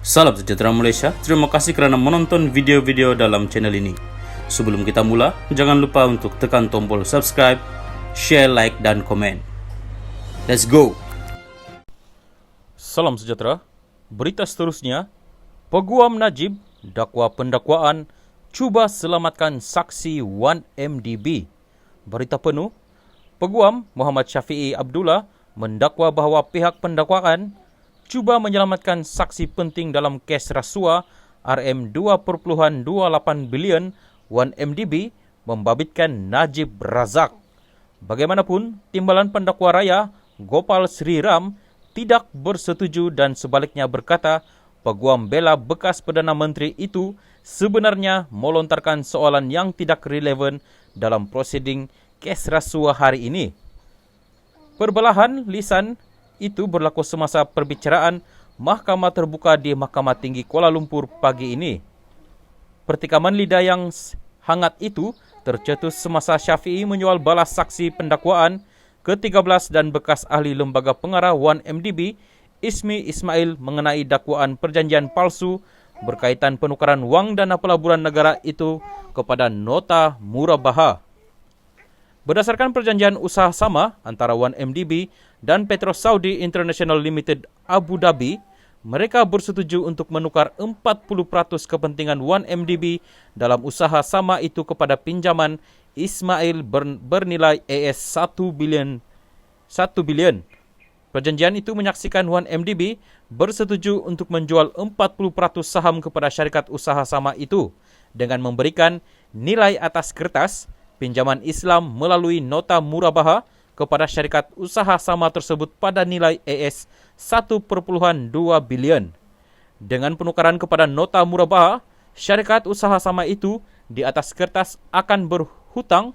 Salam sejahtera Malaysia, terima kasih kerana menonton video-video dalam channel ini. Sebelum kita mula, jangan lupa untuk tekan tombol subscribe, share, like dan komen. Let's go! Salam sejahtera, berita seterusnya, Peguam Najib, dakwa pendakwaan, cuba selamatkan saksi 1MDB. Berita penuh, Peguam Muhammad Syafiee Abdullah mendakwa bahawa pihak pendakwaan cuba menyelamatkan saksi penting dalam kes rasuah RM2.28 bilion 1MDB membabitkan Najib Razak. Bagaimanapun, Timbalan Pendakwa Raya Gopal Sri Ram tidak bersetuju dan sebaliknya berkata Peguam bela bekas Perdana Menteri itu sebenarnya melontarkan soalan yang tidak relevan dalam prosiding kes rasuah hari ini. Perbelahan lisan itu berlaku semasa perbicaraan Mahkamah Terbuka di Mahkamah Tinggi Kuala Lumpur pagi ini. Pertikaman lidah yang hangat itu tercetus semasa Syafiee menyoal balas saksi pendakwaan ke-13 dan bekas ahli lembaga pengarah 1MDB Ismi Ismail mengenai dakwaan perjanjian palsu berkaitan penukaran wang dana pelaburan negara itu kepada nota murabaha. Berdasarkan perjanjian usaha sama antara 1MDB dan Petro Saudi International Limited Abu Dhabi, mereka bersetuju untuk menukar 40% kepentingan 1MDB dalam usaha sama itu kepada pinjaman Ismail bernilai AS 1 bilion. Perjanjian itu menyaksikan 1MDB bersetuju untuk menjual 40% saham kepada syarikat usaha sama itu dengan memberikan nilai atas kertas pinjaman Islam melalui nota murabaha kepada syarikat usaha sama tersebut pada nilai AS 1.2 bilion. Dengan penukaran kepada nota murabaha, syarikat usaha sama itu di atas kertas akan berhutang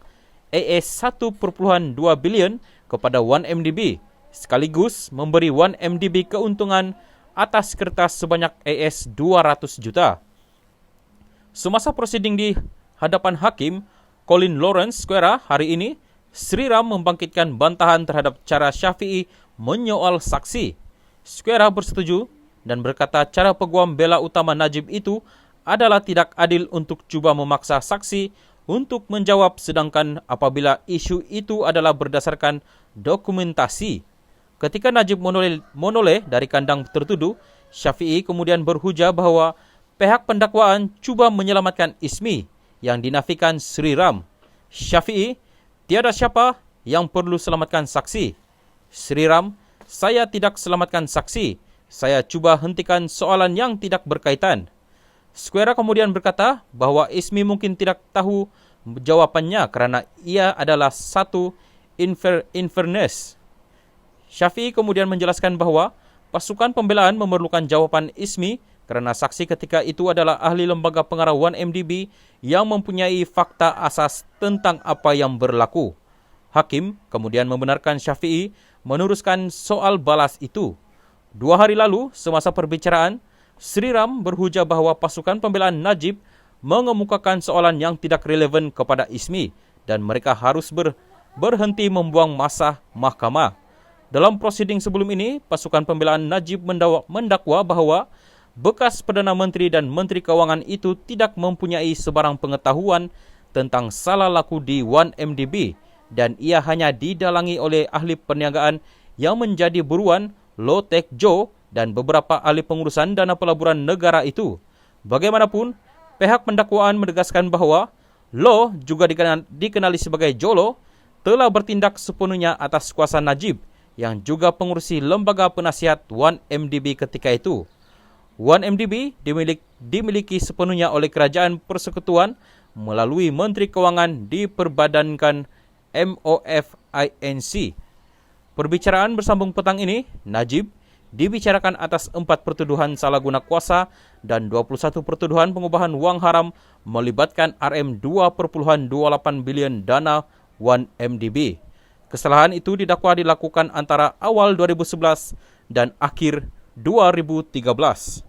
AS 1.2 bilion kepada 1MDB, sekaligus memberi 1MDB keuntungan atas kertas sebanyak AS 200 juta. Semasa prosiding di hadapan hakim Colin Lawrence Square hari ini, Sri Ram membangkitkan bantahan terhadap cara Syafiee menyoal saksi. Square bersetuju dan berkata cara peguam bela utama Najib itu adalah tidak adil untuk cuba memaksa saksi untuk menjawab sedangkan apabila isu itu adalah berdasarkan dokumentasi. Ketika Najib menoleh dari kandang tertuduh, Syafiee kemudian berhujah bahawa pihak pendakwaan cuba menyelamatkan Ismi yang dinafikan Sri Ram. Syafiee, tiada siapa yang perlu selamatkan saksi. Sri Ram, saya tidak selamatkan saksi. Saya cuba hentikan soalan yang tidak berkaitan. Square kemudian berkata bahawa Ismi mungkin tidak tahu jawapannya kerana ia adalah satu Inverness. Syafiee kemudian menjelaskan bahawa pasukan pembelaan memerlukan jawapan Ismi kerana saksi ketika itu adalah ahli lembaga pengarah 1MDB yang mempunyai fakta asas tentang apa yang berlaku. Hakim kemudian membenarkan Syafiee meneruskan soal balas itu. 2 hari lalu, semasa perbicaraan, Sri Ram berhujah bahawa pasukan pembelaan Najib mengemukakan soalan yang tidak relevan kepada Ismi dan mereka harus berhenti membuang masa mahkamah. Dalam prosiding sebelum ini, pasukan pembelaan Najib mendakwa bahawa bekas Perdana Menteri dan Menteri Kewangan itu tidak mempunyai sebarang pengetahuan tentang salah laku di 1MDB dan ia hanya didalangi oleh ahli perniagaan yang menjadi buruan Low Tech Joe dan beberapa ahli pengurusan dana pelaburan negara itu. Bagaimanapun, pihak pendakwaan menegaskan bahawa Low juga dikenali sebagai Jolo telah bertindak sepenuhnya atas kuasa Najib yang juga pengurusi lembaga penasihat 1MDB ketika itu. 1MDB dimiliki sepenuhnya oleh Kerajaan Persekutuan melalui Menteri Kewangan diperbadankan MOFINC. Perbicaraan bersambung petang ini, Najib dibicarakan atas 4 pertuduhan salah guna kuasa dan 21 pertuduhan pengubahan wang haram melibatkan RM2.28 bilion dana 1MDB. Kesalahan itu didakwa dilakukan antara awal 2011 dan akhir 2013.